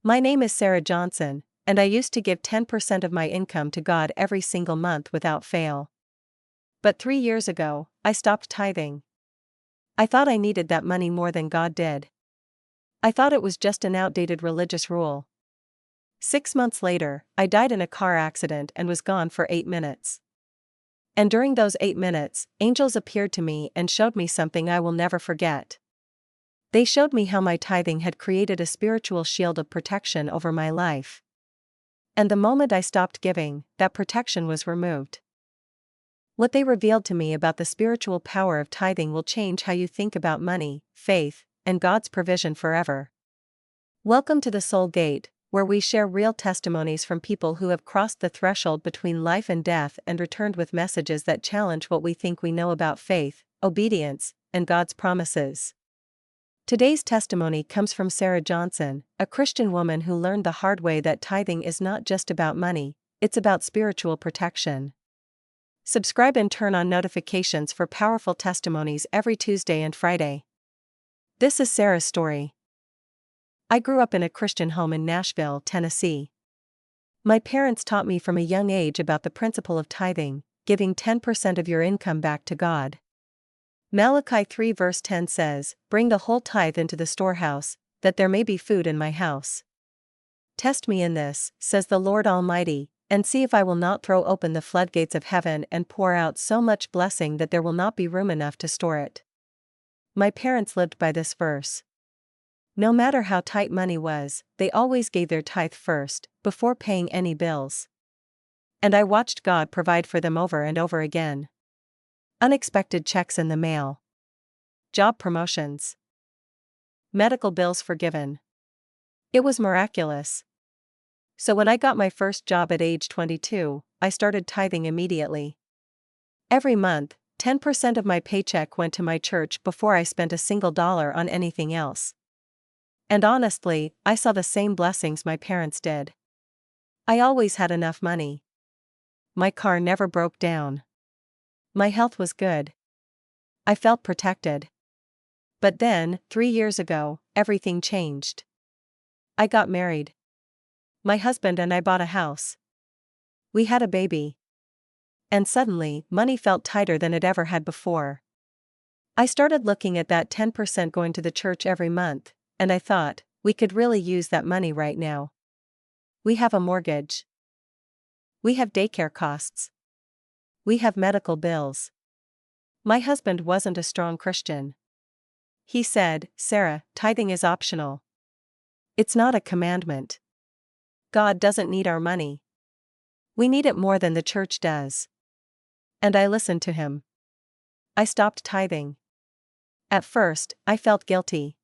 My name is Sarah Johnson, and I used to give 10% of my income to God every single month without fail. But 3 years ago, I stopped tithing. I thought I needed that money more than God did. I thought it was just an outdated religious rule. 6 months later, I died in a car accident and was gone for 8 minutes. And during those 8 minutes, angels appeared to me and showed me something I will never forget. They showed me how my tithing had created a spiritual shield of protection over my life. And the moment I stopped giving, that protection was removed. What they revealed to me about the spiritual power of tithing will change how you think about money, faith, and God's provision forever. Welcome to the Soul Gate, where we share real testimonies from people who have crossed the threshold between life and death and returned with messages that challenge what we think we know about faith, obedience, and God's promises. Today's testimony comes from Sarah Johnson, a Christian woman who learned the hard way that tithing is not just about money, it's about spiritual protection. Subscribe and turn on notifications for powerful testimonies every Tuesday and Friday. This is Sarah's story. I grew up in a Christian home in Nashville, Tennessee. My parents taught me from a young age about the principle of tithing, giving 10% of your income back to God. Malachi 3 verse 10 says, "Bring the whole tithe into the storehouse, that there may be food in my house. Test me in this, says the Lord Almighty, and see if I will not throw open the floodgates of heaven and pour out so much blessing that there will not be room enough to store it." My parents lived by this verse. No matter how tight money was, they always gave their tithe first, before paying any bills. And I watched God provide for them over and over again. Unexpected checks in the mail. Job promotions. Medical bills forgiven. It was miraculous. So when I got my first job at age 22, I started tithing immediately. Every month, 10% of my paycheck went to my church before I spent a single dollar on anything else. And honestly, I saw the same blessings my parents did. I always had enough money. My car never broke down. My health was good. I felt protected. But then, 3 years ago, everything changed. I got married. My husband and I bought a house. We had a baby. And suddenly, money felt tighter than it ever had before. I started looking at that 10% going to the church every month, and I thought, we could really use that money right now. We have a mortgage. We have daycare costs. We have medical bills. My husband wasn't a strong Christian. He said, "Sarah, tithing is optional. It's not a commandment. God doesn't need our money. We need it more than the church does." And I listened to him. I stopped tithing. At first, I felt guilty.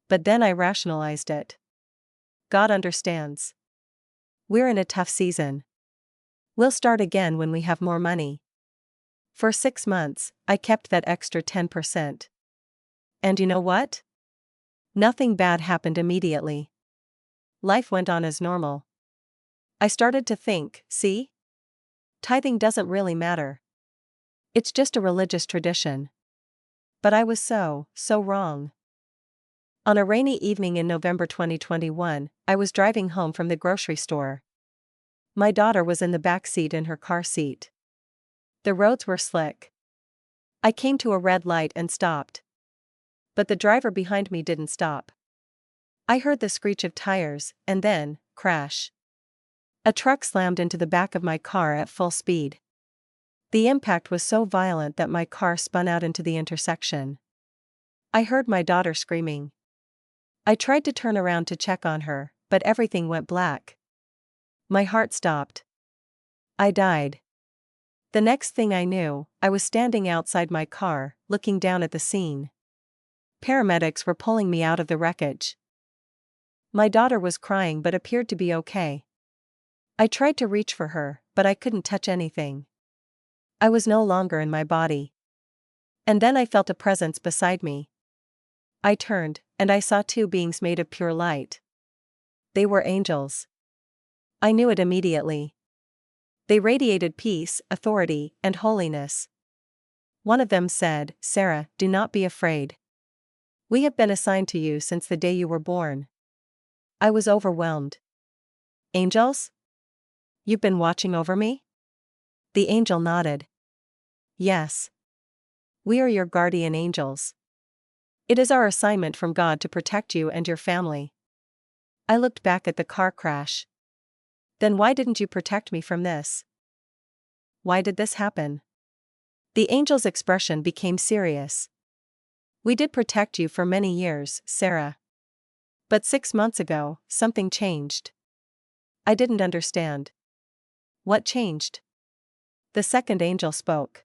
But then I rationalized it. God understands. We're in a tough season. We'll start again when we have more money. For 6 months, I kept that extra 10%. And you know what? Nothing bad happened immediately. Life went on as normal. I started to think, see? Tithing doesn't really matter. It's just a religious tradition. But I was so wrong. On a rainy evening in November 2021, I was driving home from the grocery store. My daughter was in the back seat in her car seat. The roads were slick. I came to a red light and stopped. But the driver behind me didn't stop. I heard the screech of tires, and then, crash. A truck slammed into the back of my car at full speed. The impact was so violent that my car spun out into the intersection. I heard my daughter screaming. I tried to turn around to check on her, but everything went black. My heart stopped. I died. The next thing I knew, I was standing outside my car, looking down at the scene. Paramedics were pulling me out of the wreckage. My daughter was crying but appeared to be okay. I tried to reach for her, but I couldn't touch anything. I was no longer in my body. And then I felt a presence beside me. I turned, and I saw 2 beings made of pure light. They were angels. I knew it immediately. They radiated peace, authority, and holiness. One of them said, "Sarah, do not be afraid. We have been assigned to you since the day you were born. I was overwhelmed. Angels? You've been watching over me? The angel nodded. Yes. We are your guardian angels. It is our assignment from God to protect you and your family. I looked back at the car crash. Then why didn't you protect me from this? Why did this happen? The angel's expression became serious. We did protect you for many years, Sarah. But 6 months ago, something changed. I didn't understand. What changed? The second angel spoke.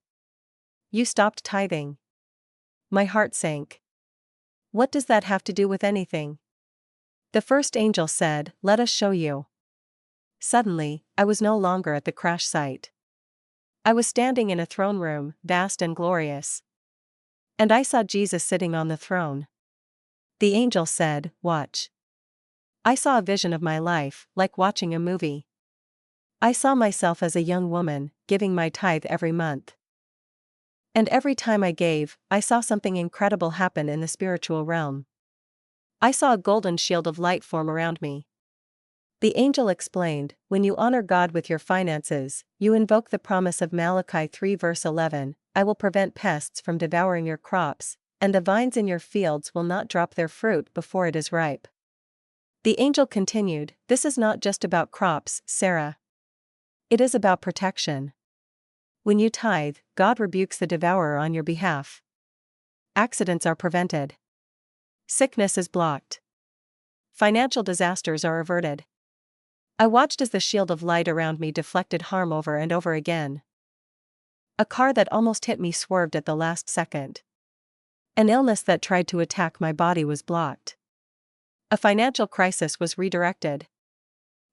You stopped tithing. My heart sank. What does that have to do with anything? The first angel said, let us show you. Suddenly, I was no longer at the crash site. I was standing in a throne room, vast and glorious. And I saw Jesus sitting on the throne. The angel said, watch. I saw a vision of my life, like watching a movie. I saw myself as a young woman, giving my tithe every month. And every time I gave, I saw something incredible happen in the spiritual realm. I saw a golden shield of light form around me. The angel explained, when you honor God with your finances, you invoke the promise of Malachi 3 verse 11, I will prevent pests from devouring your crops, and the vines in your fields will not drop their fruit before it is ripe. The angel continued, this is not just about crops, Sarah. It is about protection. When you tithe, God rebukes the devourer on your behalf. Accidents are prevented. Sickness is blocked. Financial disasters are averted. I watched as the shield of light around me deflected harm over and over again. A car that almost hit me swerved at the last second. An illness that tried to attack my body was blocked. A financial crisis was redirected.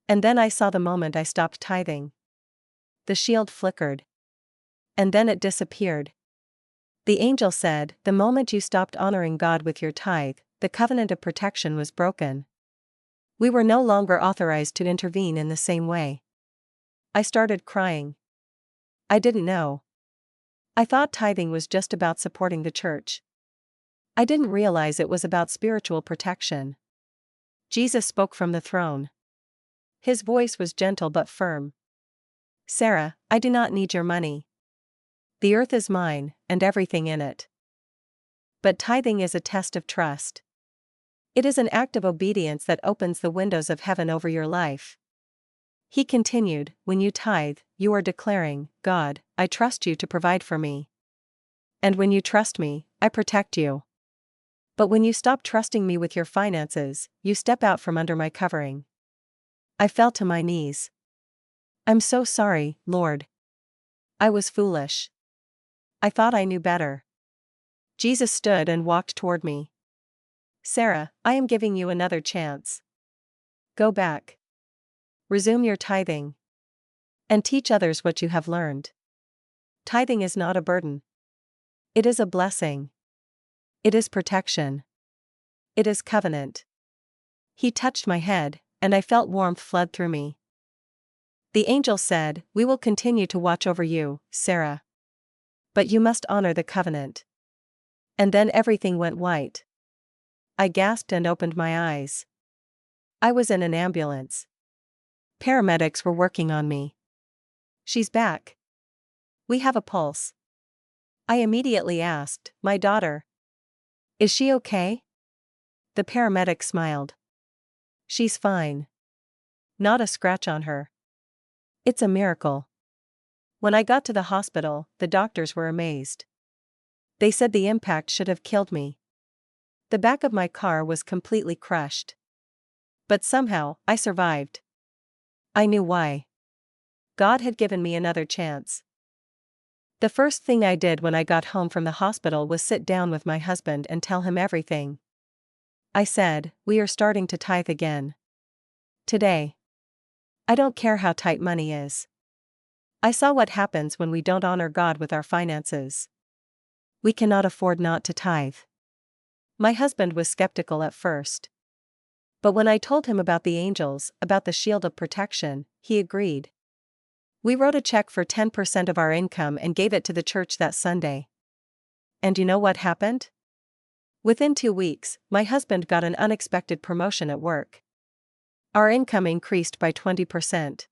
And then I saw the moment I stopped tithing. The shield flickered. And then it disappeared. The angel said, the moment you stopped honoring God with your tithe, the covenant of protection was broken. We were no longer authorized to intervene in the same way. I started crying. I didn't know. I thought tithing was just about supporting the church. I didn't realize it was about spiritual protection. Jesus spoke from the throne. His voice was gentle but firm. Sarah, I do not need your money. The earth is mine, and everything in it. But tithing is a test of trust. It is an act of obedience that opens the windows of heaven over your life. He continued, when you tithe, you are declaring, God, I trust you to provide for me. And when you trust me, I protect you. But when you stop trusting me with your finances, you step out from under my covering. I fell to my knees. I'm so sorry, Lord. I was foolish. I thought I knew better. Jesus stood and walked toward me. Sarah, I am giving you another chance. Go back. Resume your tithing. And teach others what you have learned. Tithing is not a burden. It is a blessing. It is protection. It is covenant. He touched my head, and I felt warmth flood through me. The angel said, we will continue to watch over you, Sarah. But you must honor the covenant. And then everything went white. I gasped and opened my eyes. I was in an ambulance. Paramedics were working on me. She's back. We have a pulse. I immediately asked, my daughter. Is she okay? The paramedic smiled. She's fine. Not a scratch on her. It's a miracle. When I got to the hospital, the doctors were amazed. They said the impact should have killed me. The back of my car was completely crushed. But somehow, I survived. I knew why. God had given me another chance. The first thing I did when I got home from the hospital was sit down with my husband and tell him everything. I said, we are starting to tithe again. Today. I don't care how tight money is. I saw what happens when we don't honor God with our finances. We cannot afford not to tithe. My husband was skeptical at first. But when I told him about the angels, about the shield of protection, he agreed. We wrote a check for 10% of our income and gave it to the church that Sunday. And you know what happened? Within 2 weeks, my husband got an unexpected promotion at work. Our income increased by 20%.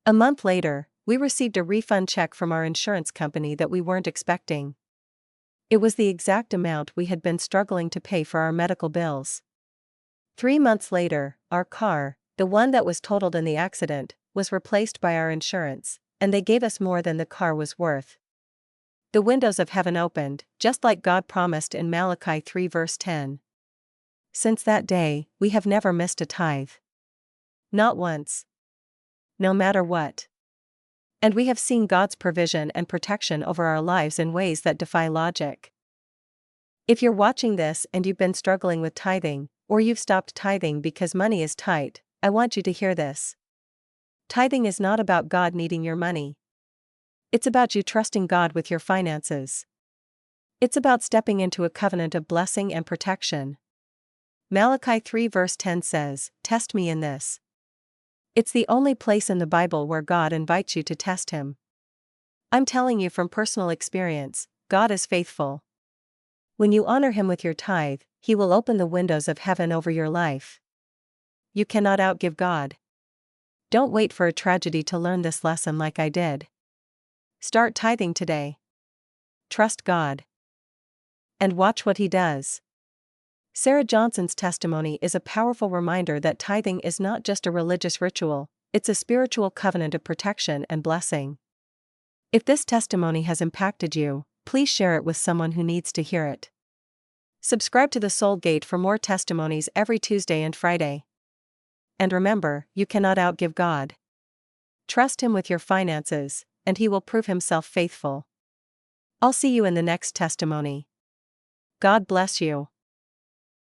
A month later, we received a refund check from our insurance company that we weren't expecting. It was the exact amount we had been struggling to pay for our medical bills. 3 months later, our car, the one that was totaled in the accident, was replaced by our insurance, and they gave us more than the car was worth. The windows of heaven opened, just like God promised in Malachi 3 verse 10. Since that day, we have never missed a tithe. Not once. No matter what. And we have seen God's provision and protection over our lives in ways that defy logic. If you're watching this and you've been struggling with tithing, or you've stopped tithing because money is tight, I want you to hear this. Tithing is not about God needing your money. It's about you trusting God with your finances. It's about stepping into a covenant of blessing and protection. Malachi 3 verse 10 says, "Test me in this." It's the only place in the Bible where God invites you to test Him. I'm telling you from personal experience, God is faithful. When you honor Him with your tithe, He will open the windows of heaven over your life. You cannot outgive God. Don't wait for a tragedy to learn this lesson like I did. Start tithing today. Trust God. And watch what He does. Sarah Johnson's testimony is a powerful reminder that tithing is not just a religious ritual, it's a spiritual covenant of protection and blessing. If this testimony has impacted you, please share it with someone who needs to hear it. Subscribe to the Soul Gate for more testimonies every Tuesday and Friday. And remember, you cannot outgive God. Trust Him with your finances, and He will prove Himself faithful. I'll see you in the next testimony. God bless you.